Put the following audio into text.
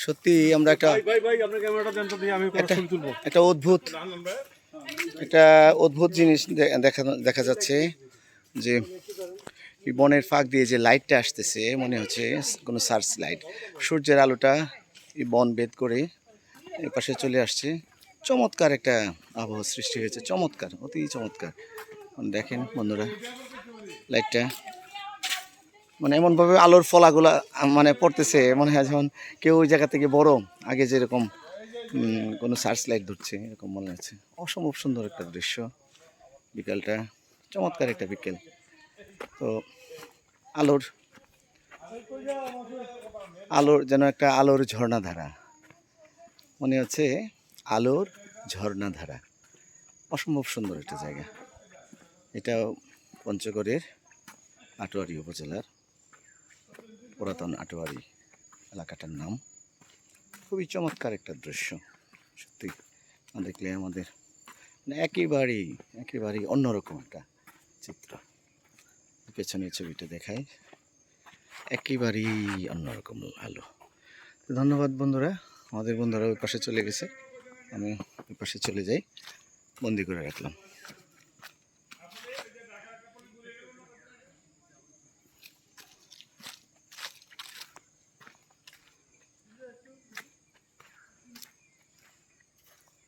সত্যি আমরা একটা অদ্ভুত জিনিস দেখা যাচ্ছে যে এই বনের ফাঁক দিয়ে যে লাইটটা আসতেছে মনে হচ্ছে কোনো সার্চ লাইট। সূর্যের আলোটা এই বন ভেদ করে এই পাশে চলে আসছে। চমৎকার একটা আবহাওয়া সৃষ্টি হয়েছে, চমৎকার, অতি চমৎকার। দেখেন বন্ধুরা, লাইটটা মানে এমনভাবে আলোর ফলাগুলা মানে পড়তেছে, মনে হয় যেমন কেউ ওই জায়গা থেকে বড় আগে যেরকম কোনো সার্চ লাইট ধরছে এরকম মনে হচ্ছে। অসম্ভব সুন্দর একটা দৃশ্য। বিকালটা চমৎকার একটা বিকেল। তো আলোর আলোর যেন একটা আলোর ঝর্ণাধারা মনে হচ্ছে, আলোর ঝর্ণাধারা। অসম্ভব সুন্দর একটা জায়গা। এটা পঞ্চগড়ের আটোয়ারি উপজেলার পুরাতন আটোয়ারি এলাকাটার নাম। খুবই চমৎকার একটা দৃশ্য। সত্যি না দেখলে আমাদের একেবারেই অন্যরকম একটা চিত্র। পেছনের ছবিটা দেখায়, একেবারেই অন্যরকম আলো। ধন্যবাদ বন্ধুরা। আমাদের বন্ধুরা ওই পাশে চলে গেছে, আমি ওই পাশে চলে যাই, বন্দি করে রাখলাম।